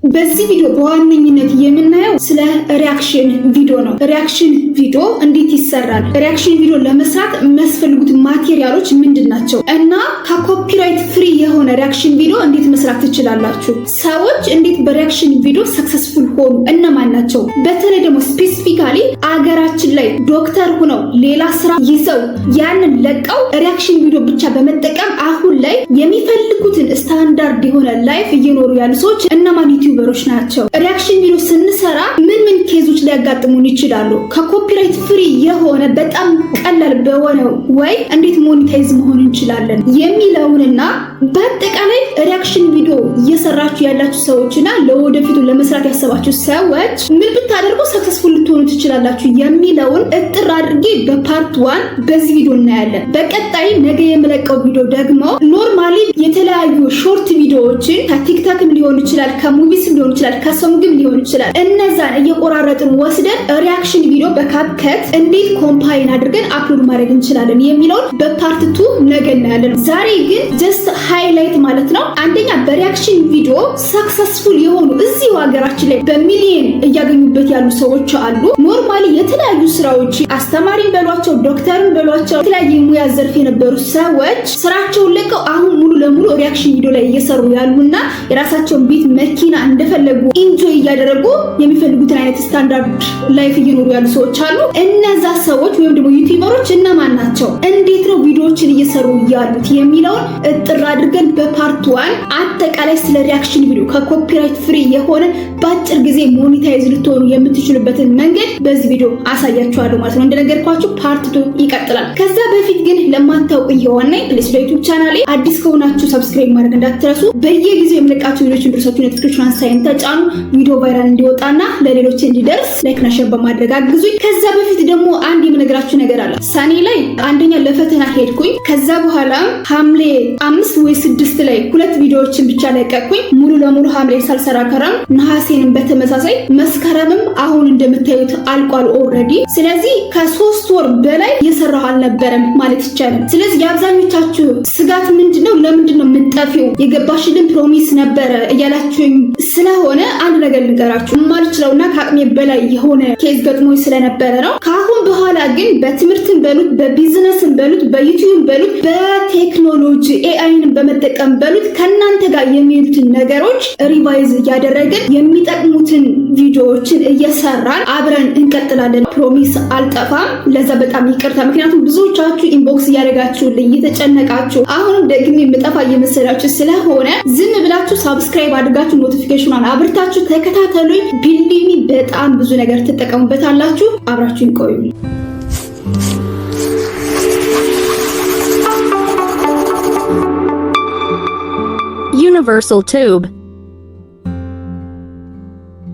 በዚህ ቪዲዮ በዋነኝነት የምናየው ስለ ሪአክሽን ቪዲዮ ነው። ሪአክሽን ቪዲዮ እንዴት ይሰራል? ሪአክሽን ቪዲዮ ለመስራት የሚያስፈልጉት ማቴሪያሎች ምንድናቸው? እና ከኮፒራይት ፍሪ የሆነ ሪአክሽን ቪዲዮ እንዴት መስራት ትችላላችሁ? ሰዎች እንዴት በሪአክሽን ቪዲዮ ሰክሰስፉል ሆኑ? እነማን ናቸው? በተለይ ደግሞ ስፔሲፊካሊ አገራችን ላይ ዶክተር ሆነው ሌላ ስራ ይዘው ያንን ለቀው ሪአክሽን ቪዲዮ ብቻ በመጠቀም አሁን ላይ የሚፈልጉትን ስታንዳርድ የሆነ ላይፍ እየኖሩ ያሉ ሰዎች እነማን ዩቲዩበሮች ናቸው? ሪአክሽን ቪዲዮ ስንሰራ ምን ኬዞች ሊያጋጥሙን ይችላሉ? ከኮፒራይት ፍሪ የሆነ በጣም ቀላል በሆነ ወይ እንዴት ሞኔታይዝ መሆን እንችላለን የሚለውንና በአጠቃላይ ሪአክሽን ቪዲዮ እየሰራችሁ ያላችሁ ሰዎችና ለወደፊቱ ለመስራት ያሰባችሁ ሰዎች ምን ብታደርጉ ሰክሰስፉል ልትሆኑ ትችላላችሁ የሚለውን እጥር አድርጌ በፓርት 1 በዚህ ቪዲዮ እናያለን። በቀጣይ ነገ የምለቀው ቪዲዮ ደግሞ ኖርማሊ የተለያዩ ሾርት ቪዲዮዎችን ከቲክታክም ሊሆን ይችላል፣ ከሙቪስም ሊሆን ይችላል፣ ከሶንግም ሊሆን ይችላል እነዛን እየቆራረጥን ወስደን ሪአክሽን ቪዲዮ በካፕከት እንዴት ኮምፓይን አድርገን አፕሎድ ማድረግ እንችላለን የሚለውን በፓርት 2 ነገ እናያለን። ዛሬ ግን ጀስት ሃይላይት ማለት ነው። አንደኛ በሪአክሽን ቪዲዮ ሰክሰስፉል የሆኑ እዚሁ ሀገራችን ላይ በሚሊየን እያገኙበት ያሉ ሰዎች አሉ። ኖርማሊ የተለያዩ ስራዎች አስተማሪም በሏቸው፣ ዶክተርም በሏቸው፣ የተለያየ የሙያ ዘርፍ የነበሩ ሰዎች ስራቸውን ለቀው አሁን ሙሉ ለሙሉ ሪአክሽን ቪዲዮ ላይ እየሰሩ ያሉና የራሳቸውን ቤት መኪና እንደፈለጉ ኢንጆይ እያደረጉ የሚፈልጉትን አይነት ስታንዳርድ ላይፍ እየኖሩ ያሉ ሰዎች አሉ። እነዛ ሰዎች ወይም ደግሞ ዩቲዩበሮች እነማን ናቸው? እንዴት ነው ቪዲዮዎችን እየሰሩ ያሉት የሚለውን እጥር አድርገን በፓርት 1 አጠቃላይ ስለ ሪአክሽን ቪዲዮ ከኮፒራይት ፍሪ የሆነ በአጭር ጊዜ ሞኔታይዝ ልትሆኑ የምትችሉበትን መንገድ በዚህ ቪዲዮ አሳያችኋለሁ ማለት ነው። እንደነገርኳችሁ ፓርት 2 ይቀጥላል። ከዛ በፊት ግን ለማታውቁ የሆነ ፕሊስ ለዩቲዩብ ቻናሌ አዲስ ከሆናችሁ ሰብስክራይብ ማድረግ እንዳትረሱ። በየጊዜው የምለቃችሁ ቪዲዮዎች እንድትደርሳችሁ ኖቲፊኬሽን ሳይን ተጫኑ። ቪዲዮ ቫይራል እንዲወጣና ለሌሎች እንዲደርስ ላይክ እና ሼር በማድረግ አግዙኝ። ከዛ በፊት ደግሞ አንድ የምነግራችሁ ነገር አለ። ሰኔ ላይ አንደኛ ለፈተና ሄድኩኝ። ከዛ በኋላ ሐምሌ 5 ወይ 6 ላይ 2 ቪዲዮዎችን ብቻ ለቀቅኩኝ። ሙሉ ለሙሉ ሐምሌ ሳልሰራ ከረም። ነሐሴንም በተመሳሳይ፣ መስከረምም አሁን እንደምታዩት አልቋል ኦልሬዲ። ስለዚህ ከ3 ወር በላይ እየሰራሁ አልነበረም ማለት ይቻላል። ስለዚህ የአብዛኞቻችሁ ስጋት ምንድነው? ለምንድነው የምትጠፊው? የገባሽልን ፕሮሚስ ነበረ እያላችሁኝ ስለሆነ አንድ ነገር ልንገራችሁ። ማልችለውና ከአቅሜ በላይ የሆነ ኬዝ ገጥሞኝ ስለነበረ ነው። ከአሁን በኋላ ግን በትምህርትም በሉት፣ በቢዝነስም በሉት፣ በዩቲዩብ በሉት፣ በቴክኖሎጂ ኤአይን በመጠቀም በሉት ከናንተ ጋር የሚሄዱትን ነገሮች ሪቫይዝ እያደረግን የሚጠቅሙትን ቪዲዮዎችን እየሰራን አብረን እንቀጥላለን። ፕሮሚስ አልጠፋም። ለዛ በጣም ይቅርታ። ምክንያቱም ብዙዎቻችሁ ኢንቦክስ እያደረጋችሁልኝ እየተጨነቃችሁ አሁንም ደግሜ የምጠፋ እየመሰላችሁ ስለሆነ ዝም ብላችሁ ሳብስክራይብ አድርጋችሁ ኖቲፊኬሽኗን አብርታችሁ ተከታተሉኝ። ቢሊሚ በጣም ብዙ ነገር ትጠቀሙበታላችሁ። አብራችሁን ቆዩ። Universal Tube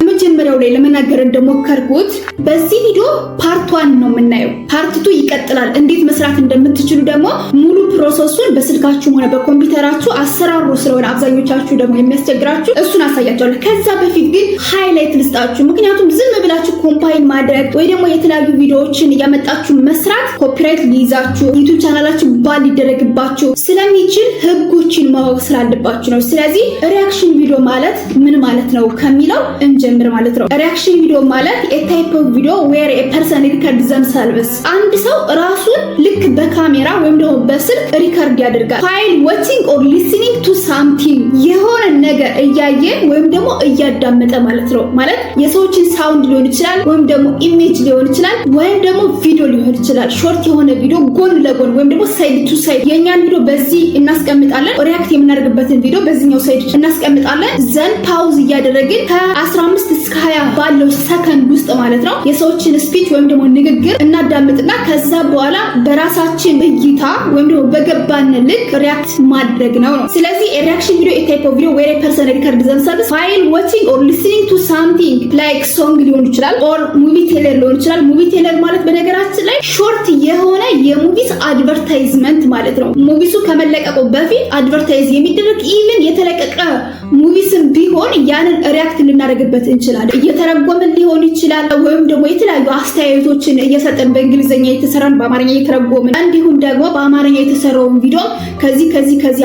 መጀመሪያው ላይ ለመናገር እንደሞከርኩት በዚህ ቪዲዮ ፓርት 1 ነው የምናየው። ፓርት 2 ይቀጥላል። እንዴት መስራት እንደምትችሉ ደግሞ ሙሉ ፕሮሰሱን በስልካችሁ ሆነ በኮምፒውተራችሁ አሰራሩ ስለሆነ አብዛኞቻችሁ ደግሞ የሚያስቸግራችሁ እሱን አሳያችኋለሁ። ከዛ በፊት ግን ሃይላይት ልስጣችሁ። ምክንያቱም ዝም ብላችሁ ኮምፓይል ማድረግ ወይ ደግሞ የተለያዩ ቪዲዮዎችን እያመጣችሁ መስራት ኮፒራይት ሊይዛችሁ፣ ዩቲዩብ ቻናላችሁ ባል ሊደረግባችሁ ስለሚችል ህጎችን ማወቅ ስላለባችሁ ነው። ስለዚህ ሪአክሽን ቪዲዮ ማለት ምን ማለት ነው ከሚለው እንጀምር ማለት ነው። ሪአክሽን ቪዲዮ ማለት a type of video where a person records themselves። አንድ ሰው ራሱን ልክ በካሜራ ወይም ደግሞ በስልክ ሪከርድ ያደርጋል። while watching or listening to something የሆነ ነገር እያየ ወይም ደግሞ እያዳመጠ ማለት ነው። ማለት የሰዎችን ሳውንድ ሊሆን ይችላል፣ ወይም ደግሞ ኢሜጅ ሊሆን ይችላል፣ ወይም ደግሞ ቪዲዮ ሊሆን ይችላል። ሾርት የሆነ ቪዲዮ ጎን ለጎን ወይም ደግሞ ሳይድ ቱ ሳይድ የኛን ቪዲዮ በዚህ እናስቀምጣለን፣ ሪአክት የምናደርግበትን ቪዲዮ በዚህኛው ሳይድ እናስቀምጣለን። ዘን ፓውዝ እያደረግን ከ15 እስከ 20 ባለው ሰከንድ ውስጥ ማለት ነው የሰዎችን ስፒች ወይም ደግሞ ንግግር እናዳምጥና ከዛ በኋላ በራሳችን እይታ ወይም ደግሞ በገባን ልክ ሪአክት ማድረግ ነው። ስለዚህ ሪአክሽን ቪዲዮ a type of video where a person records themselves while watching or listening to something like song ሊሆን ይችላል or movie trailer ሊሆን ይችላል። movie trailer ማለት በነገራችን ላይ ሾርት የሆነ የሙቪስ አድቨርታይዝመንት ማለት ነው። ሙቪሱ ከመለቀቁ በፊት አድቨርታይዝ የሚደረግ ኢቭን የተለቀቀ ሙቪስም ቢሆን ያንን ሪአክት ልናደርግበት እንችላለን። እየተረጎምን ሊሆን ይችላል፣ ወይም ደግሞ የተለያዩ አስተያየቶችን እየሰጠን በእንግሊዝኛ የተሰራን በአማርኛ እየተረጎምን፣ እንዲሁም ደግሞ በአማርኛ የተሰራውን ቪዲዮ ከዚህ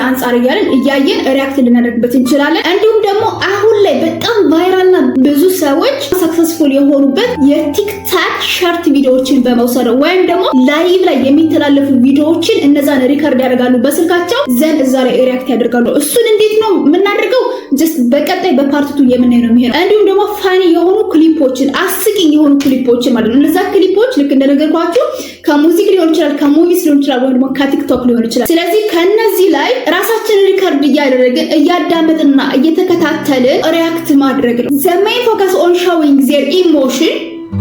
አንጻር እያየን ሪያክት ልናደርግበት እንችላለን። እንዲሁም ደግሞ አሁን ላይ በጣም ቫይራልና ብዙ ሰዎች ሰክሰስፉል የሆኑበት የቲክታክ ሾርት ቪዲዮዎችን በመውሰድ ወይም ደግሞ ላይቭ ላይ የሚተላለፉ ቪዲዮዎችን እነዛን ሪከርድ ያደርጋሉ በስልካቸው ዘንድ እዛ ላይ ሪያክት ያደርጋሉ። እሱን እንዴት ነው የምናደርገው? ጀስት በቀጣይ በፓርት 2 የምናየው ነው የሚሆነው። እንዲሁም ደግሞ ፋኒ የሆኑ ክሊፖችን አስቂኝ የሆኑ ክሊፖችን ማለት ነው። እነዛ ክሊፖች ልክ እንደነገርኳችሁ ከሙዚክ ሊሆን ይችላል፣ ከሙቪስ ሊሆን ይችላል፣ ወይም ደግሞ ከቲክቶክ ሊሆን ይችላል። ስለዚህ ከነዚህ ላይ ራሳችንን ሪከርድ እያደረግን እያዳመጥንና እየተከታተልን ሪያክት ማድረግ ነው። ዘ ሜን ፎከስ ኦን ሾዊንግ ዜር ኢሞሽን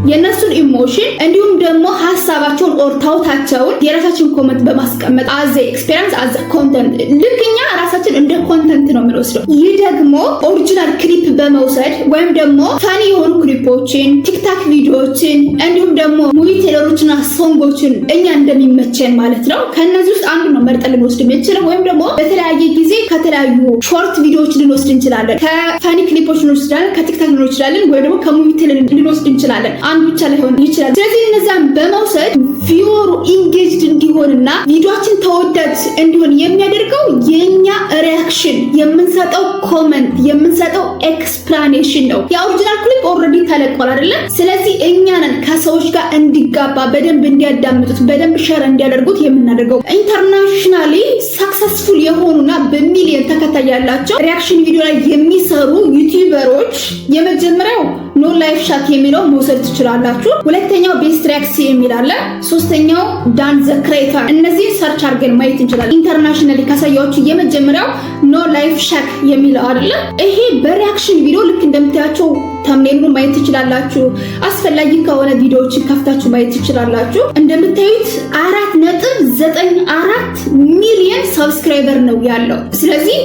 የነሱን ኢሞሽን እንዲሁም ደግሞ ሐሳባቸውን ኦር ታውታቸውን የራሳችን ኮመንት በማስቀመጥ አዘ ኤክስፒሪየንስ አዘ ኮንተንት ልክኛ ራሳችን እንደ ኮንተንት ነው የምንወስደው። ይህ ደግሞ ኦሪጂናል ክሊፕ በመውሰድ ወይም ደግሞ ፋኒ የሆኑ ክሊፖችን፣ ቲክታክ ቪዲዮዎችን እንዲሁም ደግሞ ሙቪ ቴለሮችና ሶንጎችን እኛ እንደሚመቸን ማለት ነው ከነዚህ ውስጥ አንዱ ነው መርጠን ልንወስድ የምንችለው። ወይም ደግሞ በተለያየ ጊዜ ከተለያዩ ሾርት ቪዲዮዎች ልንወስድ እንችላለን። ከፋኒ ክሊፖች ልንወስድ እንችላለን፣ ከቲክታክ ልንወስድ እንችላለን፣ ወይ ደግሞ ከሙቪ ቴለር ልንወስድ እንችላለን። አንዱ ብቻ ላይሆን ይችላል። ስለዚህ እነዛን በመውሰድ ቪወሩ ኢንጌጅድ እንዲሆንና ቪዲዮአችን ተወዳጅ እንዲሆን የሚያደርገው የኛ ሪያክሽን፣ የምንሰጠው ኮመንት፣ የምንሰጠው ኤክስፕላኔሽን ነው። የኦሪጂናል ክሊፕ ኦልሬዲ ተለቋል አይደለ? ስለዚህ እኛንን ከሰዎች ጋር እንዲጋባ በደንብ እንዲያዳምጡት በደንብ ሼር እንዲያደርጉት የምናደርገው። ኢንተርናሽናሊ ሰክሰስፉል የሆኑና በሚሊዮን ተከታይ ያላቸው ሪያክሽን ቪዲዮ ላይ የሚሰሩ ዩቲዩበሮች የመጀመሪያው ኖ ላይፍ ሻክ የሚለው መውሰድ ትችላላችሁ። ሁለተኛው ቤስት ሪያክስ የሚል አለ። ሶስተኛው ዳን ዘ ክሬተር። እነዚህ ሰርች አድርገን ማየት እንችላለን። ኢንተርናሽናሊ ካሳያዎቹ የመጀመሪያው ኖ ላይፍ ሻክ የሚለው አይደለ? ይሄ በሪያክሽን ቪዲዮ ልክ እንደምታያቸው ተምኔሉን ማየት ትችላላችሁ። አስፈላጊ ከሆነ ቪዲዮዎችን ከፍታችሁ ማየት ትችላላችሁ። እንደምታዩት 4.94 ሚሊዮን ሰብስክራይበር ነው ያለው። ስለዚህ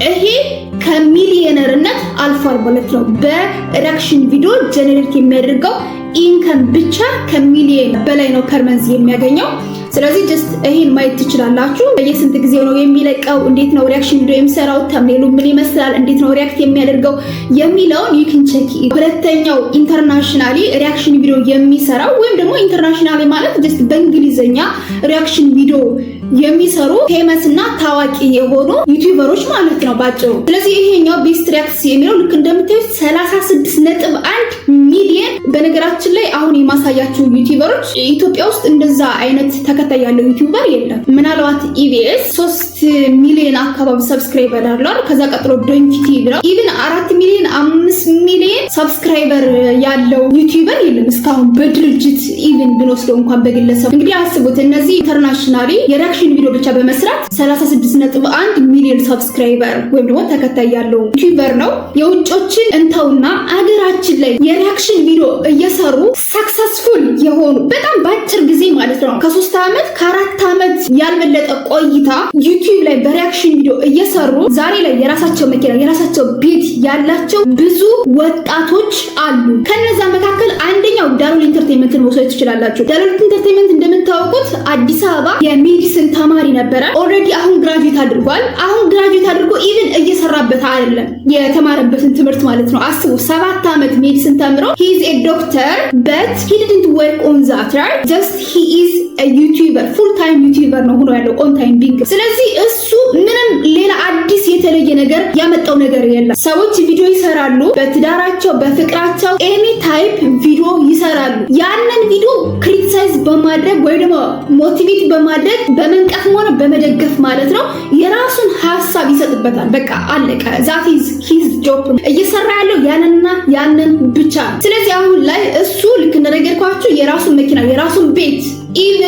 ይሄ ከሚሊዮነርነት አልፏል ማለት ነው። በሪያክሽን ቪዲዮ ጀነሬት የሚያደርገው ኢንከም ብቻ ከሚሊዮን በላይ ነው ፐር መንዝ የሚያገኘው። ስለዚህ ጀስት ይሄን ማየት ትችላላችሁ። በየስንት ጊዜ ነው የሚለቀው፣ እንዴት ነው ሪያክሽን ቪዲዮ የሚሰራው፣ ተምኔሉ ምን ይመስላል፣ እንዴት ነው ሪያክት የሚያደርገው የሚለውን you can check። ሁለተኛው ኢንተርናሽናሊ ሪያክሽን ቪዲዮ የሚሰራው ወይም ደግሞ ኢንተርናሽናሊ ማለት ጀስት በእንግሊዘኛ ሪያክሽን ቪዲዮ የሚሰሩ ፌመስ እና ታዋቂ የሆኑ ዩቲዩበሮች ማለት ነው ባጭሩ። ስለዚህ ይሄኛው ቤስት ሪያክትስ የሚለው ልክ እንደምታዩት 36.1 ሚሊዮን። በነገራችን ላይ አሁን የማሳያችሁ ዩቲዩበሮች ኢትዮጵያ ውስጥ እንደዛ አይነት ተከታይ ያለው ዩቲዩበር የለም። ምናልባት ኢቢኤስ 3 ሚሊዮን አካባቢ ሰብስክራይበር አለው። ከዛ ቀጥሎ ዶንኪ ቲቪ ነው። ኢቭን 4 ሚሊዮን 5 ሚሊዮን ሰብስክራይበር ያለው ዩቲዩበር የለም እስካሁን በድርጅት ኢቭን ብንወስደው እንኳን በግለሰብ። እንግዲህ አስቡት እነዚህ ኢንተርናሽናሊ የሪያክሽን ቪዲዮ ብቻ በመስራት 36.1 ሚሊዮን ሰብስክራይበር ወይም ደግሞ ተከታይ ያለው ዩቲዩበር ነው። የውጮችን እንተውና አገራችን ላይ የሪያክሽን ቪዲዮ እየሰሩ ሰክሰስፉል የሆኑ በጣም በአጭር ጊዜ ማለት ነው ከ3 ዓመት ከ4 ዓመት ያልበለጠ ቆይታ ዩቲዩብ ላይ በሪያክሽን ቪዲዮ እየሰሩ ዛሬ ላይ የራሳቸው መኪና የራሳቸው ቤት ያላቸው ብዙ ወጣቶች አሉ። ከነዛ መካከል አንደኛው ዳሎል ኢንተርቴይንመንትን መውሰድ ትችላላችሁ። ዳሎል ኢንተርቴይንመንት እንደምታውቁት አዲስ አበባ የሜዲሲን ተማሪ ነበረ። ኦልሬዲ አሁን ግራጁዌት አድርጓል። አሁን ግራጁዌት አድርጎ ኢቭን እየሰራበት አይደለም የተማረበትን ትምህርት ማለት ነው። አስቡ 7 ዓመት ሜዲሲን ተምሮ he is a doctor but he didn't work on that, right? Just he is a YouTuber, full time YouTuber ነው ሆኖ ያለው on time being። ስለዚህ እሱ ምንም ሌላ አዲስ የተለየ ነገር ያመጣው ነገር የለም። ሰዎች ቪዲዮ ይሰራሉ፣ በትዳራቸው በፍቅራቸው ኤኒ ታይፕ ቪዲዮ ይሰራሉ። ያንን ቪዲዮ ክሪቲሳይዝ በማድረግ ወይ ደግሞ ሞቲቬት በማድረግ በመንቀፍም ሆነ በመደገፍ ማለት ነው የራሱን ሐሳብ ይሰጥበታል። በቃ አለቀ። that is his job። እየሰራ ያለው ያንንና ያንን ብቻ። ስለዚህ አሁን ላይ እሱ ልክ እንደነገርኳችሁ የራሱን መኪና የራሱን ቤት ኢቭን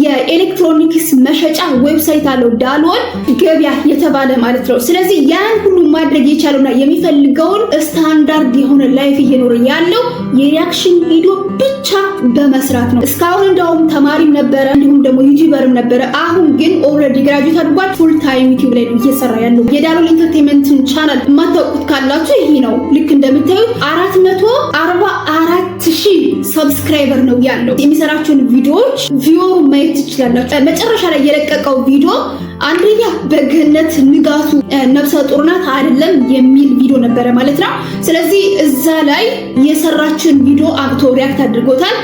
የኤሌክትሮኒክስ መሸጫ ዌብሳይት አለው ዳሎል ገበያ የተባለ ማለት ነው። ስለዚህ ያን ሁሉ ማድረግ የቻለውና የሚፈልገውን ስታንዳርድ የሆነ ላይፍ እየኖረ ያለው የሪያክሽን ቪዲዮ ብቻ በመስራት ነው። እስካሁን እንደውም ተማሪም ነበረ እንዲሁም ደግሞ ዩቲዩበርም ነበረ። አሁን ግን ኦልሬዲ ግራጁዌት አድርጓል። ፉል ታይም ዩቲዩብ ላይ ነው እየሰራ ያለው። የዳሎል ኢንተርቴይንመንትን ቻናል የማታውቁት ካላችሁ ይሄ ነው። ልክ እንደምታዩት 444,000 ሰብስክራይበር ነው ያለው። የሚሰራቸውን ቪዲዮዎች ቪው ማየት ትችላላችሁ። መጨረሻ ላይ የለቀቀው ቪዲዮ አንደኛ በገነት ንጋቱ ነፍሰ ጡር ናት አይደለም የሚል ቪዲዮ ነበረ ማለት ነው። ስለዚህ እዛ ላይ የሰራችን ቪዲዮ አብቶ ሪያክት አድርጎታል።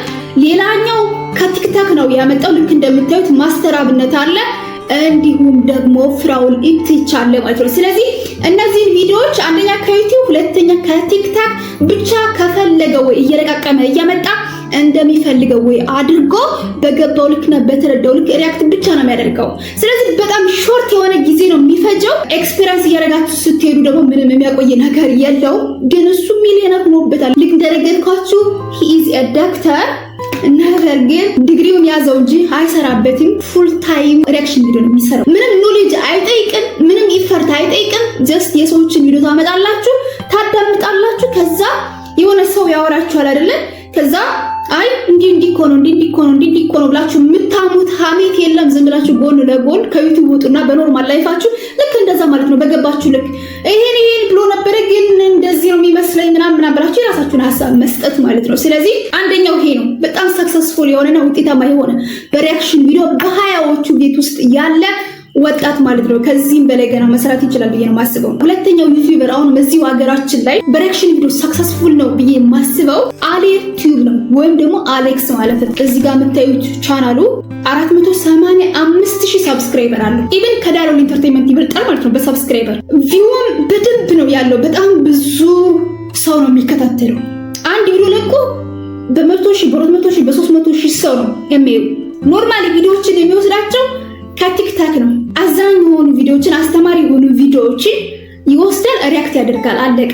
ሌላኛው ከቲክታክ ነው ያመጣው። ልክ እንደምታዩት ማስተር አብነት አለ፣ እንዲሁም ደግሞ ፍራውል ኢትች አለ ማለት ነው። ስለዚህ እነዚህን ቪዲዮዎች አንደኛ ከዩቲዩብ ሁለተኛ ከቲክታክ ብቻ ከፈለገው ወይ እየለቃቀመ እያመጣ እንደሚፈልገው ወይ አድርጎ በገባው ልክና በተረዳው ልክ ሪያክት ብቻ ነው የሚያደርገው። ስለዚህ በጣም ሾርት የሆነ ጊዜ ነው የሚፈጀው። ኤክስፒሪየንስ እያደረጋችሁ ስትሄዱ ደግሞ ምንም የሚያቆይ ነገር የለው። ግን እሱ ሚሊዮነር ሆኖበታል። ልክ እንደነገርኳችሁ he is a doctor ነገር ግን ዲግሪውን ያዘው እንጂ አይሰራበትም። ፉል ታይም ሪያክሽን ቪዲዮ ነው የሚሰራው። ምንም ኖሌጅ አይጠይቅም፣ ምንም ኢፈርት አይጠይቅም። ጀስት የሰዎችን ቪዲዮ ታመጣላችሁ፣ ታዳምጣላችሁ። ከዛ የሆነ ሰው ያወራችኋል አይደለ? ከዛ አይ እንዲህ ኮኖ ብላችሁ የምታሙት ሀሜት የለም። ዝም ብላችሁ ጎን ለጎን ከዩቲዩብ ወጡና በኖርማል ላይፋችሁ ልክ እንደዛ ማለት ነው። በገባችሁ ልክ ይሄን ብሎ ነበረ ግን እንደዚህ ነው የሚመስለኝ ምናምን ብላችሁ የራሳችሁን ሀሳብ መስጠት ማለት ነው። ስለዚህ አንደኛው ይሄ ነው። በጣም ሰክሰስፉል የሆነና ውጤታማ የሆነ በሪያክሽን ቪዲዮ በሀያዎቹ ቤት ውስጥ ያለ ወጣት ማለት ነው። ከዚህም በላይ ገና መስራት ይችላል ብዬ ነው የማስበው። ሁለተኛው ዩቲዩበር አሁን በዚህ ሀገራችን ላይ በሪያክሽን ቪዲዮ ሰክሰስፉል ነው ብዬ የማስበው አሌክቲዩብ ነው ወይም ደግሞ አሌክስ ማለት ነው። እዚህ ጋር የምታዩት ቻናሉ 485,000 ሰብስክራይበር አለው። ኢቭን ከዳሎል ኢንተርቴይንመንት ይበልጣል ማለት ነው በሰብስክራይበር። ቪውም በደንብ ነው ያለው። በጣም ብዙ ሰው ነው የሚከታተለው። አንድ ቪዲዮ ለቆ በ100,000 በ200,000 በ300,000 ሰው ነው የሚያየው። ኖርማሊ ቪዲዮዎችን የሚወስዳቸው ከቲክታክ ነው። አዛኝ የሆኑ ቪዲዮዎችን አስተማሪ የሆኑ ቪዲዮዎችን ይወስዳል፣ ሪያክት ያደርጋል። አለቀ።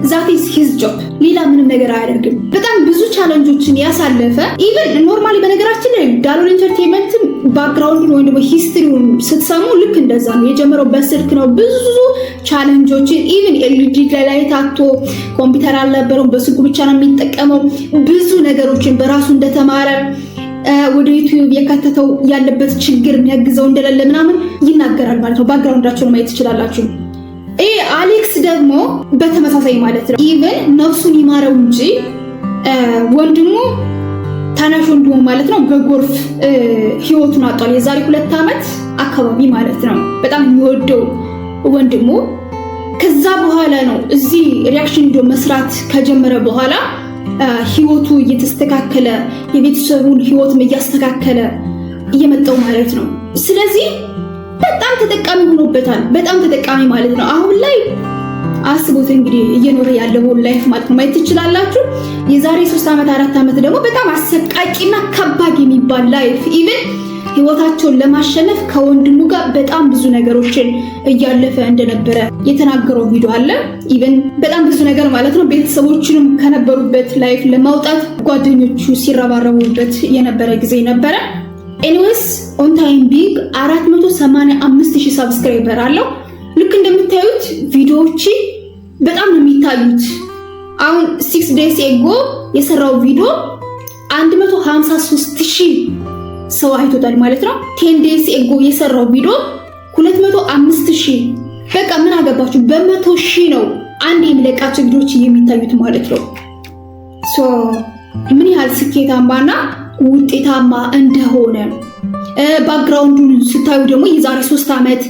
ዛት ኢዝ ሂዝ ጆብ። ሌላ ምንም ነገር አያደርግም። በጣም ብዙ ቻሌንጆችን ያሳለፈ ኢቭን ኖርማሊ በነገራችን ላይ ዳሎል ኢንተርቴይንመንት ባክግራውንድ ወይ ደግሞ ሂስትሪውን ስትሰሙ ልክ እንደዛ ነው የጀመረው። በስልክ ነው ብዙ ቻሌንጆችን ኢቭን ኤልኢዲ ላይ ታቶ ኮምፒውተር አልነበረውም፣ በስልኩ ብቻ ነው የሚጠቀመው። ብዙ ነገሮችን በራሱ እንደተማረ ወደ ዩቲዩብ የከተተው ያለበት ችግር የሚያግዘው እንደሌለ ምናምን ይናገራል ማለት ነው። ባክግራውንዳቸውን ማየት ትችላላችሁ። አሌክስ ደግሞ በተመሳሳይ ማለት ነው። ኢቭን ነፍሱን ይማረው እንጂ ወንድሙ ታናሽ ወንድሙ ማለት ነው በጎርፍ ህይወቱን አጥቷል። የዛሬ 2 ዓመት አካባቢ ማለት ነው። በጣም የሚወደው ወንድሙ ከዛ በኋላ ነው እዚህ ሪያክሽን ቪዲዮ መስራት ከጀመረ በኋላ ህይወቱ እየተስተካከለ የቤተሰቡን ህይወትም እያስተካከለ እየመጣው ማለት ነው። ስለዚህ በጣም ተጠቃሚ ሆኖበታል። በጣም ተጠቃሚ ማለት ነው። አሁን ላይ አስቡት እንግዲህ እየኖረ ያለው ላይፍ ማለት ነው። ማየት ትችላላችሁ። የዛሬ 3 ዓመት 4 ዓመት ደግሞ በጣም አሰቃቂና ከባድ የሚባል ላይፍ ኢቭን ህይወታቸውን ለማሸነፍ ከወንድሙ ጋር በጣም ብዙ ነገሮችን እያለፈ እንደነበረ የተናገረው ቪዲዮ አለ። ኢቭን በጣም ብዙ ነገር ማለት ነው። ቤተሰቦችንም ከነበሩበት ላይፍ ለማውጣት ጓደኞቹ ሲረባረቡበት የነበረ ጊዜ ነበረ። ኤኒዌይስ ኦን ታይም ቢግ 485,000 ሰብስክራይበር አለው። ልክ እንደምታዩት ቪዲዮዎች በጣም ነው የሚታዩት። አሁን 6 days ago የሰራው ቪዲዮ 153,000 ሰው አይቶታል ማለት ነው። 10 days ago የሰራው ቪዲዮ 205,000። በቃ ምን አገባችሁ? በ100,000 ነው አንድ የሚለቃቸው ቪዲዮዎች የሚታዩት ማለት ነው። ሶ ምን ያህል ስኬታማና ውጤታማ እንደሆነ ባክግራውንዱን ስታዩ ደግሞ የዛሬ 3 ዓመት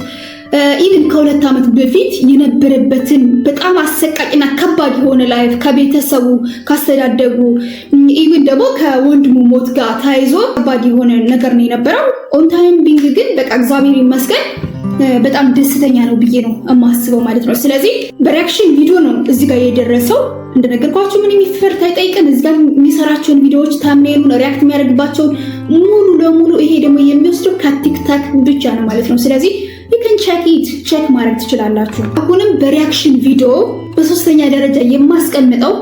ኢቭን ከ2 ዓመት በፊት የነበረበትን በጣም አሰቃቂና ከባድ የሆነ ላይፍ ከቤተሰቡ ካስተዳደጉ ኢቭን ደግሞ ከወንድሙ ሞት ጋር ታይዞ ከባድ የሆነ ነገር ነው የነበረው። ኦን ታይም ቢንግ ግን በቃ እግዚአብሔር ይመስገን በጣም ደስተኛ ነው ብዬ ነው የማስበው ማለት ነው። ስለዚህ በሪያክሽን ቪዲዮ ነው እዚህ ጋር የደረሰው። እንደነገርኳችሁ ምንም ኢፈርት አይጠይቅም። እዚህ ጋር የሚሰራቸውን ቪዲዮዎች ታምኔሉን ሪያክት የሚያደርግባቸውን ሙሉ ለሙሉ ይሄ ደግሞ የሚወስደው ከቲክታክ ብቻ ነው ማለት ነው። ስለዚህ you can check ማድረግ ትችላላችሁ። አሁንም በሪያክሽን ቪዲዮ በሶስተኛ ደረጃ የማስቀምጠው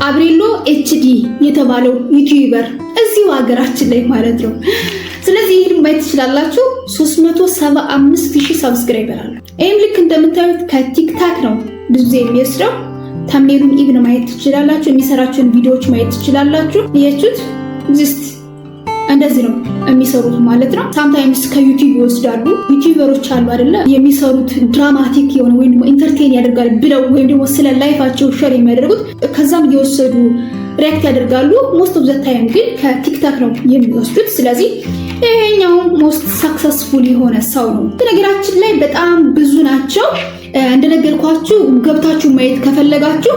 አብሬሎ ኤችዲ የተባለው ዩቲዩበር እዚሁ ሀገራችን ላይ ማለት ነው። ስለዚህ ይሄን ማየት ትችላላችሁ። 375,000 ሰብስክራይበር አለው። ይሄም ልክ እንደምታዩት ከቲክታክ ነው ብዙ የሚወስደው። ታምኔሉን ኢቭን ማየት ትችላላችሁ። የሚሰራቸውን ቪዲዮዎች ማየት ትችላላችሁ። እያችሁት ጀስት እንደዚህ ነው የሚሰሩት ማለት ነው። ሳምታይምስ ከዩቲዩብ ይወስዳሉ። ዩቲዩበሮች አሉ አይደለ? የሚሰሩት ድራማቲክ የሆነ ወይም ደግሞ ኢንተርቴን ያደርጋል ብለው ወይም ደግሞ ስለ ላይፋቸው ሼር የሚያደርጉት ከዛም እየወሰዱ ሪያክት ያደርጋሉ። ሞስት ኦፍ ዘ ታይም ግን ከቲክታክ ነው የሚወስዱት። ስለዚህ ይሄኛው ሞስት ሰክሰስፉል የሆነ ሰው ነው። በነገራችን ላይ በጣም ብዙ ናቸው። እንደነገርኳችሁ ገብታችሁ ማየት ከፈለጋችሁ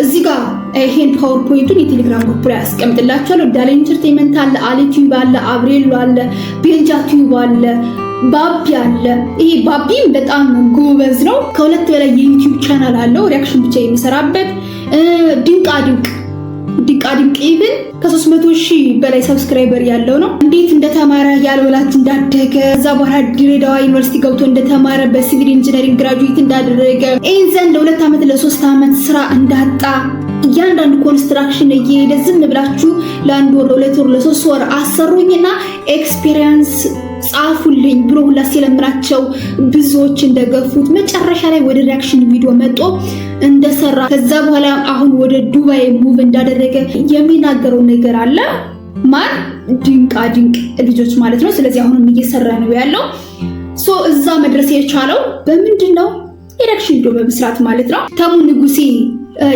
እዚህ ጋር ይሄን ፓወርፖይንቱን የቴሌግራም ግሩፕ ላይ አስቀምጥላችኋለሁ። ዳላ ኢንተርቴይንመንት አለ፣ አሊቲዩብ አለ፣ አብሬሎ አለ፣ ቤንጃ ቲዩብ አለ፣ ባቢ አለ። ይሄ ባቢም በጣም ጎበዝ ነው። ከ2 በላይ የዩቲዩብ ቻናል አለው ሪያክሽን ብቻ የሚሰራበት። ድንቃ ድንቅ ኢቭን ከ300,000 በላይ ሰብስክራይበር ያለው ነው። እንዴት እንደተማረ ያልወላጅ እንዳደገ ከዛ በኋላ ድሬዳዋ ዩኒቨርሲቲ ገብቶ እንደተማረ በሲቪል ኢንጂነሪንግ ግራጁዌት እንዳደረገ ኤንዘን ለ2 ዓመት ለ3 ዓመት ስራ እንዳጣ እያንዳንዱ ኮንስትራክሽን እየሄደ ዝም ብላችሁ ለ1 ወር ለ2 ወር ለ3 ወር አሰሩኝና ኤክስፒሪየንስ ጻፉልኝ ብሎ ሁላ ሲለምናቸው ብዙዎች እንደገፉት መጨረሻ ላይ ወደ ሪያክሽን ቪዲዮ መጥቶ እንደሰራ ከዛ በኋላ አሁን ወደ ዱባይ ሙቭ እንዳደረገ የሚናገረው ነገር አለ። ማን ድንቃ ድንቅ ልጆች ማለት ነው። ስለዚህ አሁንም እየሰራ ነው ያለው። እዛ መድረስ የቻለው በምንድን ነው? የሪያክሽን ቪዲዮ በመስራት ማለት ነው። ተሙ ንጉሴ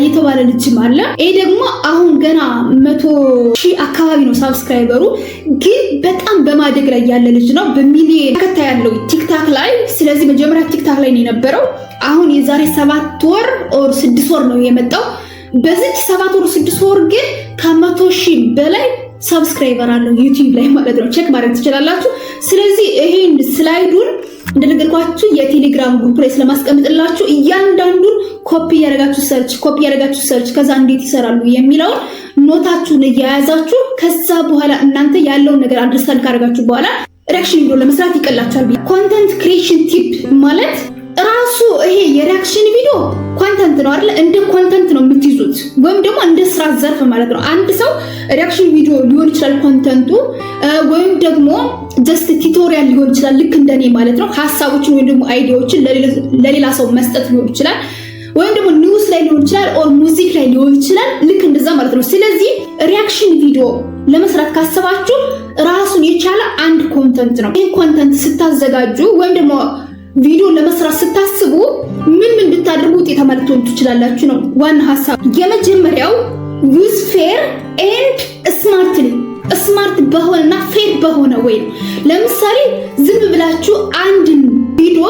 የተባለ ልጅም አለ። ይሄ ደግሞ አሁን ገና 100,000 አካባቢ ነው ሳብስክራይበሩ፣ ግን በጣም በማደግ ላይ ያለ ልጅ ነው። በሚሊዮን ተከታይ ያለው ቲክታክ ላይ። ስለዚህ መጀመሪያ ቲክታክ ላይ ነው የነበረው። አሁን የዛሬ 7 ወር ኦር 6 ወር ነው የመጣው። በዚህ 7 ወር 6 ወር ግን ከ100,000 በላይ ሰብስክራይበር አለው ዩቲዩብ ላይ ማለት ነው። ቼክ ማድረግ ትችላላችሁ። ስለዚህ ይሄን ስላይዱን እንደነገርኳችሁ የቴሌግራም ግሩፕ ላይ ስለማስቀምጥላችሁ እያንዳንዱን ኮፒ ያደረጋችሁ ሰርች ከዛ እንዴት ይሰራሉ የሚለውን ኖታችሁን እያያዛችሁ ከዛ በኋላ እናንተ ያለውን ነገር አንደርስታንድ ካደረጋችሁ በኋላ ሪያክሽን ቪዲዮ ለመስራት ይቀላችኋል። ኮንተንት ክሪኤሽን ቲፕ ማለት ራሱ ይሄ የሪያክሽን ቪዲዮ ኮንተንት ነው አይደል? እንደ ኮንተንት ነው የምትይዙት፣ ወይም ደግሞ እንደ ስራ ዘርፍ ማለት ነው። አንድ ሰው ሪያክሽን ቪዲዮ ሊሆን ይችላል ኮንተንቱ፣ ወይም ደግሞ ጀስት ቲዩቶሪያል ሊሆን ይችላል ልክ እንደኔ ማለት ነው። ሐሳቦችን ወይም ደግሞ አይዲያዎችን ለሌላ ሰው መስጠት ሊሆን ይችላል፣ ወይም ደግሞ ኒውስ ላይ ሊሆን ይችላል፣ ኦር ሙዚክ ላይ ሊሆን ይችላል ልክ እንደዛ ማለት ነው። ስለዚህ ሪያክሽን ቪዲዮ ለመስራት ካሰባችሁ ራሱን የቻለ አንድ ኮንተንት ነው። ይሄ ኮንተንት ስታዘጋጁ ወይም ደግሞ ቪዲዮ ለመስራት ስታስቡ ምን ብታደርጉ ውጤታማ ልትሆኑ ትችላላችሁ ነው ዋና ሐሳብ። የመጀመሪያው ዩዝ ፌር ኤንድ ስማርት በሆነና ፌር በሆነ ወይ ነው። ለምሳሌ ዝም ብላችሁ አንድን ቪዲዮ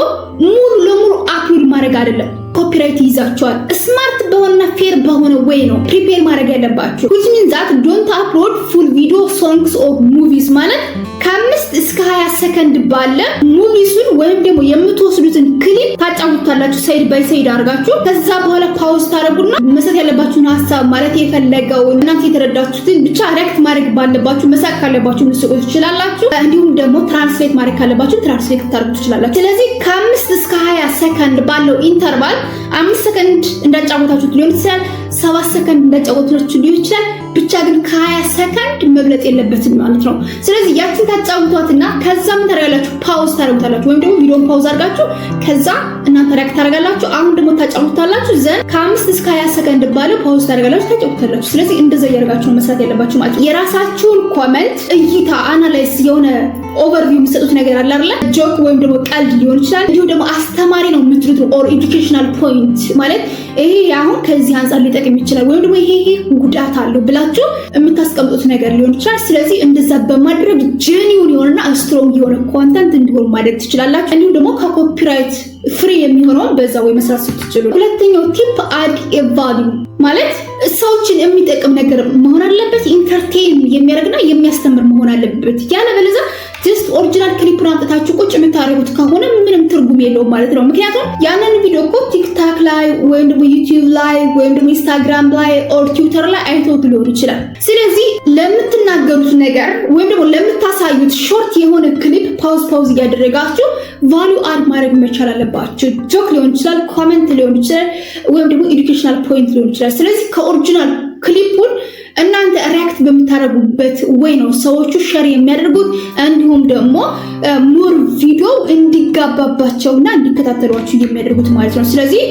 ሙሉ ለሙሉ አፕሎድ ማድረግ አይደለም፣ ኮፒራይት ይዛችኋል። ስማርት በሆነና ፌር በሆነ ወይ ነው ፕሪፔር ማድረግ ያለባችሁ። which means that don't upload full video songs or movies ማለት ከ5 እስከ 20 ሰከንድ ባለ ሙቪሱን ወይም ደግሞ የምትወስዱትን ክሊፕ ታጫውታላችሁ ሳይድ ባይ ሳይድ አድርጋችሁ። ከዛ በኋላ ፓውዝ ታደርጉና መስጠት ያለባችሁን ሐሳብ ማለት የፈለገውን እናንተ የተረዳችሁትን ብቻ ሪያክት ማድረግ ባለባችሁ መሳቅ ካለባችሁ መስቆ ትችላላችሁ። እንዲሁም ደግሞ ትራንስሌት ማድረግ ካለባችሁ ትራንስሌት ታደርጉ ትችላላችሁ። ስለዚህ ከ5 እስከ 20 ሰከንድ ባለው ኢንተርቫል 5 ሰከንድ እንዳጫወታችሁት ሊሆን ይችላል፣ 7 ሰከንድ እንዳጫወታችሁት ሊሆን ይችላል። ብቻ ግን ከ20 ሰከንድ መብለጥ የለበትም ማለት ነው። ስለዚህ ያችን ታጫውቷትና ከዛ ምን ታደርጋላችሁ? ፓውዝ ታደርጉታላችሁ፣ ወይም ደግሞ ቪዲዮን ፓውዝ አድርጋችሁ ከዛ እናንተ ሪያክት ታደርጋላችሁ። አሁን ደግሞ ታጫውታላችሁ። ዘን ከ5 እስከ 20 ሰከንድ ባለው ፓውዝ ታደርጋላችሁ፣ ታጫውታላችሁ። ስለዚህ እንደዛ እያደረጋችሁ ነው መስራት ያለባችሁ ማለት ነው። የራሳችሁን ኮሜንት እይታ አናላይዝ የሆነ ኦቨርቪው የምትሰጡት ነገር አለ አይደል? ጆክ ወይም ደግሞ ቀልድ ሊሆን ይችላል፣ እንዲሁ ደግሞ አስተማሪ ነው የምትሉት ኦር ኤዱኬሽናል ፖይንት ማለት ይሄ አሁን ከዚህ አንፃር ሊጠቅም ይችላል፣ ወይም ደግሞ ይሄ ጉዳት አለው ብላችሁ የምታስቀምጡት ነገር ሊሆን ይችላል። ስለዚህ እንደዛ በማድረግ ጄኒውን የሆነና ስትሮንግ የሆነ ኮንተንት እንዲሆን ማድረግ ትችላላችሁ። እንዲሁም ደግሞ ከኮፒራይት ፍሪ የሚሆነውን በዛ ወይ መስራት ስትችሉ። ሁለተኛው ቲፕ አድ ኤ ቫልዩ ማለት ሰዎችን የሚጠቅም ነገር መሆን አለበት፣ ኢንተርቴይን የሚያደርግና የሚያስተምር መሆን አለበት። ያለበለዚያ ጀስት ኦሪጂናል ክሊፕን አምጥታችሁ ቁጭ የምታደርጉት ከሆነ ምንም ትርጉም የለውም ማለት ነው። ምክንያቱም ያንን ቪዲዮ እኮ ቲክታክ ላይ ወይም ደግሞ ዩቲዩብ ላይ ወይም ደግሞ ኢንስታግራም ላይ ኦር ትዊተር ላይ አይተውት ሊሆን ይችላል። ስለዚህ ለምትናገሩት ነገር ወይም ደግሞ ለምታሳዩት ሾርት የሆነ ክሊፕ ፓውዝ እያደረጋችሁ ቫልዩ አድ ማድረግ መቻል አለባችሁ። ጆክ ሊሆን ይችላል፣ ኮሜንት ሊሆን ይችላል፣ ወይም ደግሞ ኤዱኬሽናል ፖይንት ሊሆን ይችላል። ስለዚህ ከኦሪጂናል ክሊፑን እናንተ ሪያክት በምታደርጉበት ወይ ነው ሰዎቹ ሼር የሚያደርጉት፣ እንዲሁም ደግሞ ሞር ቪዲዮ እንዲጋባባቸውና እንዲከታተሏችሁ የሚያደርጉት ማለት ነው። ስለዚህ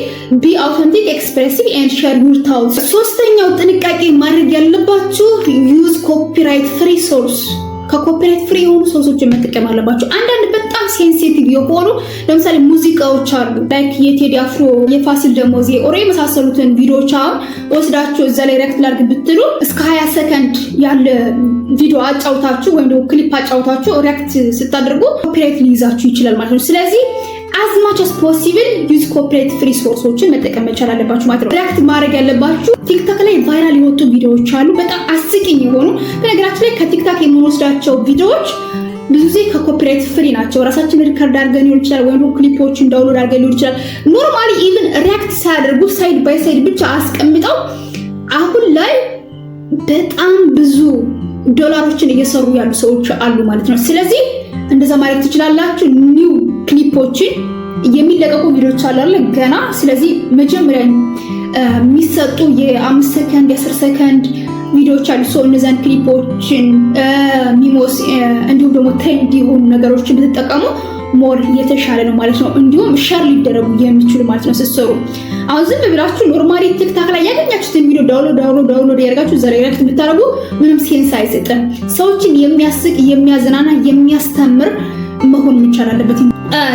ቢ አውተንቲክ ኤክስፕሬሲቭ ኤንድ ሼር ዩር ታውትስ። ሶስተኛው ጥንቃቄ ማድረግ ያለባችሁ ዩዝ ኮፒራይት ፍሪ ሶርስ። ከኮፒራይት ፍሪ የሆኑ ሶርሶችን መጠቀም አለባችሁ። አንዳንድ በጣም ሴንሲቲቭ የሆኑ ለምሳሌ ሙዚቃዎች አሉ ላይክ የቴዲ አፍሮ፣ የፋሲል ደሞዜ ኦሬ የመሳሰሉትን ቪዲዮዎች አሁን ወስዳችሁ እዛ ላይ ሪያክት ላድርግ ብትሉ እስከ 20 ሰከንድ ያለ ቪዲዮ አጫውታችሁ ወይም ደግሞ ክሊፕ አጫውታችሁ ሪያክት ስታደርጉ ኮፒራይት ሊይዛችሁ ይችላል ማለት ነው። ስለዚህ as much as possible use copyright free sources መጠቀም መቻል አለባችሁ ማለት ነው። ሪያክት ማድረግ ያለባችሁ ቲክቶክ ላይ ቫይራል የወጡ ቪዲዮዎች አሉ በጣም አስቂኝ የሆኑ። በነገራችን ላይ ከቲክቶክ የምንወስዳቸው ቪዲዮዎች ብዙ ጊዜ ከኮፒራይት ፍሪ ናቸው። ራሳችን ሪከርድ አድርገን ሊሆን ይችላል ወይም ክሊፖችን ዳውንሎድ አድርገን ሊሆን ይችላል። ኖርማሊ ኢቭን ሪያክት ሳያደርጉ ሳይድ ባይ ሳይድ ብቻ አስቀምጠው አሁን ላይ በጣም ብዙ ዶላሮችን እየሰሩ ያሉ ሰዎች አሉ ማለት ነው። ስለዚህ እንደዛ ማድረግ ትችላላችሁ። ኒው ክሊፖችን የሚለቀቁ ቪዲዮዎች አሉ ገና። ስለዚህ መጀመሪያ የሚሰጡ የ5 ሰከንድ የ10 ሰከንድ ቪዲዮዎች አሉ። እነዛን ክሊፖችን ሚሞስ እንዲሁም ደግሞ ትሬንድ የሆኑ ነገሮችን ብትጠቀሙ ሞር የተሻለ ነው ማለት ነው። እንዲሁም ሼር ሊደረጉ የሚችሉ ማለት ነው ስትሰሩ። አሁን ዝም ብላችሁ ኖርማሊ ቲክቶክ ላይ ያገኛችሁትን ቪዲዮ ዳውንሎድ ያደርጋችሁ ዘሬ ሪያክት ብታደርጉ ምንም ሴንስ አይሰጥም። ሰዎችን የሚያስቅ የሚያዝናና የሚያስተምር መሆን መቻል አለበት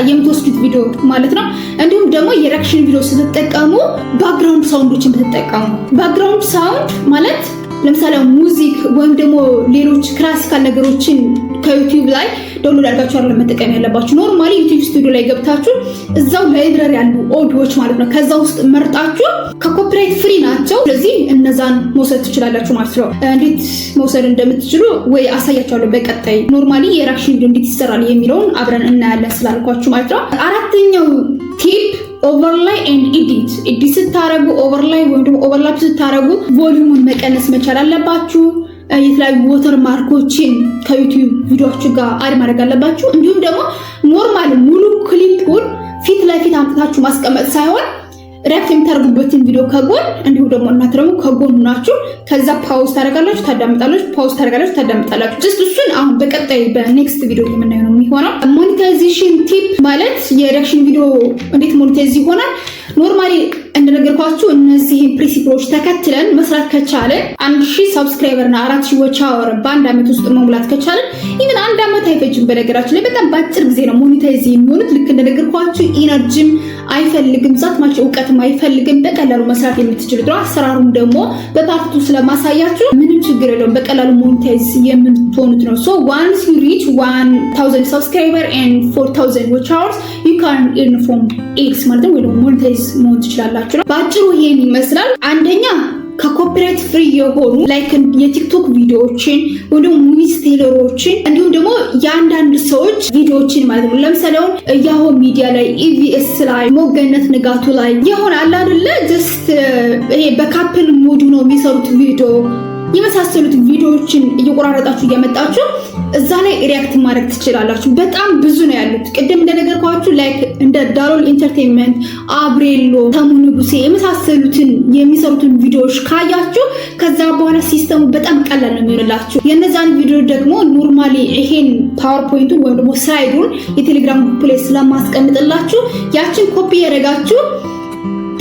የምትወስዱት ቪዲዮ ማለት ነው። እንዲሁም ደግሞ የሪያክሽን ቪዲዮ ስትጠቀሙ ባክግራውንድ ሳውንዶችን ብትጠቀሙ። ባክግራውንድ ሳውንድ ማለት ለምሳሌ ሙዚክ ወይም ደግሞ ሌሎች ክላሲካል ነገሮችን ከዩቲዩብ ላይ ዳውንሎድ አድርጋችሁ አይደለም መጠቀም ያለባችሁ። ኖርማሊ ዩቲዩብ ስቱዲዮ ላይ ገብታችሁ እዛው ላይብረሪ ያሉ ኦዲዮዎች ማለት ነው ከዛ ውስጥ መርጣችሁ ከኮፒራይት ፍሪ ናቸው። ስለዚህ እነዛን መውሰድ ትችላላችሁ ማለት ነው። እንዴት መውሰድ እንደምትችሉ ወይ አሳያችኋለሁ በቀጣይ። ኖርማሊ የሪያክሽን ቪዲዮ እንዴት ይሰራል የሚለውን አብረን እናያለን ስላልኳችሁ ማለት ነው። አራተኛው ቲፕ ኦቨርላይ ኤንድ ኤዲት ስታረጉ ኦቨርላይ ወይም ደግሞ ኦቨርላፕ ስታረጉ ቮሊዩሙን መቀነስ መቻል አለባችሁ። የተለያዩ ወተር ማርኮችን ከዩቲዩብ ቪዲዮዎች ጋር አድ ማድረግ አለባችሁ። እንዲሁም ደግሞ ኖርማል ሙሉ ክሊፑን ፊት ለፊት አምጥታችሁ ማስቀመጥ ሳይሆን ሪያክት የምታደርጉበትን ቪዲዮ ከጎን እንዲሁም ደግሞ እናንተ ደግሞ ከጎን ናችሁ። ከዛ ፓውዝ ታደርጋላችሁ፣ ታዳምጣላችሁ፣ ፓውዝ ታደርጋላችሁ፣ ታዳምጣላችሁ። ጀስት እሱን አሁን በቀጣይ በኔክስት ቪዲዮ የምናየው ነው የሚሆነው። ሞኔታይዜሽን ቲፕ ማለት የሪያክሽን ቪዲዮ እንዴት ሞኔታይዝ ይሆናል። ኖርማሊ እንደነገርኳችሁ እነዚህን ፕሪንሲፕሎች ተከትለን መስራት ከቻለን 1000 ሰብስክራይበር እና 4000 ዋች አወር በአንድ አመት ውስጥ መሙላት ከቻለን ኢቭን አንድ አመት አይፈጅም። በነገራችን ላይ በጣም በአጭር ጊዜ ነው ሞኔታይዝ የሚሆኑት። ልክ እንደነገርኳችሁ ኢነርጂም አይፈልግም፣ ዛት ማች እውቀትም አይፈልግም። በቀላሉ መስራት የምትችሉት ነው። አሰራሩም ደግሞ በፓርቱ ስለማሳያችሁ ምንም ችግር የለውም። በቀላሉ ሞኔታይዝ የምትሆኑት ነው። ሶ once you reach 1000 subscriber and 4000 watch hours you can earn from ads ማለት ነው። ወይ ሞኔታይዝ መሆን ትችላላችሁ። በአጭሩ ይሄን ይመስላል። አንደኛ ከኮፒራይት ፍሪ የሆኑ ላይክ የቲክቶክ ቪዲዮዎችን ወይ ደግሞ ሙቪ ስቴለሮችን እንዲሁም ደግሞ የአንዳንድ ሰዎች ቪዲዮዎችን ማለት ነው። ለምሳሌ አሁን ያሆ ሚዲያ ላይ ኢቪኤስ ላይ ሞገነት ንጋቱ ላይ የሆነ አለ አይደለ ጀስት ይሄ በካፕል ሞድ ነው የሚሰሩት ቪዲዮ የመሳሰሉት ቪዲዮዎችን እየቆራረጣችሁ እያመጣችሁ እዛ ላይ ሪያክት ማድረግ ትችላላችሁ። በጣም ብዙ ነው ያሉት። ቅድም እንደነገርኳችሁ ላይክ እንደ ዳሮል ኢንተርቴይንመንት፣ አብሬሎ፣ ተሙ ንጉሴ የመሳሰሉትን የሚሰሩትን ቪዲዮዎች ካያችሁ ከዛ በኋላ ሲስተሙ በጣም ቀላል ነው የሚሆንላችሁ። የነዛን ቪዲዮ ደግሞ ኖርማሊ ይሄን ፓወርፖይንቱን ወይም ደግሞ ስላይዱን የቴሌግራም ግሩፕ ላይ ስለማስቀምጥላችሁ ያችን ኮፒ ያደረጋችሁ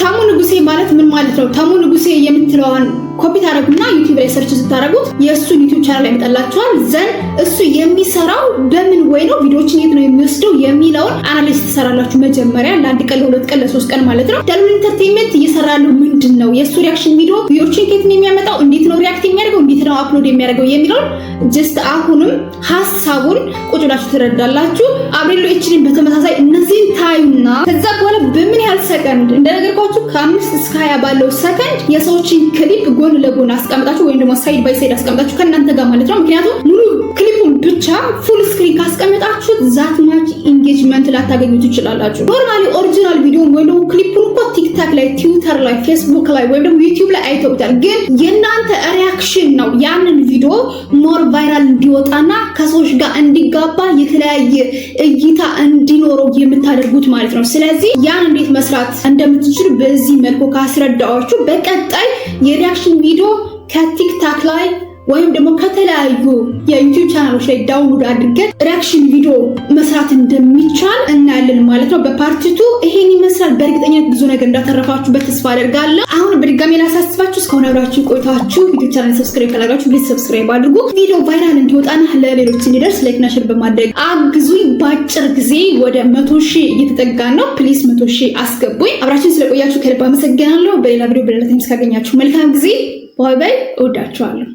ተሙ ንጉሴ ማለት ምን ማለት ነው? ተሙ ንጉሴ የምትለዋን ኮፒ ታደርጉና ዩቲዩብ ላይ ሰርች ስታደርጉት የእሱን ዩቲዩብ ቻናል ላይ ይመጣላችኋል። ዘን እሱ የሚሰራው በምን ወይ ነው ቪዲዮዎችን የት ነው የሚወስደው የሚለውን አናሊሲስ ትሰራላችሁ። መጀመሪያ ለአንድ ቀን ለሁለት ቀን ለሶስት ቀን ማለት ነው። ዳሎል ኢንተርቴይንመንት እየሰራለው ምንድን ነው የእሱ ሪያክሽን ቪዲዮ ቪዲዮዎችን ከየት ነው የሚያመጣው፣ እንዴት ነው ሪያክት የሚያደርገው፣ እንዴት ነው አፕሎድ የሚያደርገው የሚለውን ጀስት አሁንም ሀሳቡን ቁጭ ብላችሁ ትረዳላችሁ። አብሬሎ ኤችዲን በተመሳሳይ እነዚህን ታዩና ከዛ በኋላ በምን ያህል ሰከንድ እንደነገርኳችሁ ከ5 እስከ 20 ባለው ሰከንድ የሰዎችን ክሊፕ ጎን ለጎን አስቀምጣችሁ ወይም ደግሞ ሳይድ ባይ ሳይድ አስቀምጣችሁ ከእናንተ ጋር ማለት ነው። ምክንያቱም ሙሉ ክሊፑን ብቻ ፉል ስክሪን ካስቀምጣችሁ ዛት ማች ኢንጌጅመንት ላታገኙ ትችላላችሁ። ኖርማሊ ኦሪጂናል ቪዲዮ ወይም ደግሞ ክሊፑን እኮ ቲክታክ ላይ፣ ትዊተር ላይ፣ ፌስቡክ ላይ ወይም ደግሞ ዩቲዩብ ላይ አይተውታል። ግን የእናንተ ሪያክሽን ነው ያንን ቪዲዮ ሞር ቫይራል እንዲወጣና ከሰዎች ጋር እንዲጋባ የተለያየ እይታ እንዲኖረው የምታደርጉት ማለት ነው። ስለዚህ ያን እንዴት መስራት እንደምትችሉ በዚህ መልኩ ካስረዳኋችሁ በቀጣይ የሪያክሽን ቪዲዮ ከቲክታክ ላይ ወይም ደግሞ ከተለያዩ የዩቲዩብ ቻናሎች ላይ ዳውንሎድ አድርገን ሪያክሽን ቪዲዮ መስራት እንደሚቻል እናያለን ማለት ነው። በፓርት 2 ይሄን ይመስላል። በእርግጠኝነት ብዙ ነገር እንዳተረፋችሁበት ተስፋ አደርጋለሁ። አሁን በድጋሚ ላሳስባችሁ እስካሁን አብራችሁ ቆይታችሁ ዩቲዩብ ቻናል ሰብስክራይብ ካላደረጋችሁ ፕሊዝ ሰብስክራይብ አድርጉ። ቪዲዮ ቫይራል እንዲወጣና ለሌሎች እንዲደርስ ላይክ እና ሼር በማድረግ አግዙኝ። በአጭር ጊዜ ወደ 100,000 እየተጠጋ ነው። ፕሊዝ 100,000 አስገቡኝ። አብራችን ስለቆያችሁ ከልብ አመሰግናለሁ። በሌላ ቪዲዮ በሌላ ታይም እስካገኛችሁ መልካም ጊዜ። ባይ ባይ። እወዳችኋለሁ።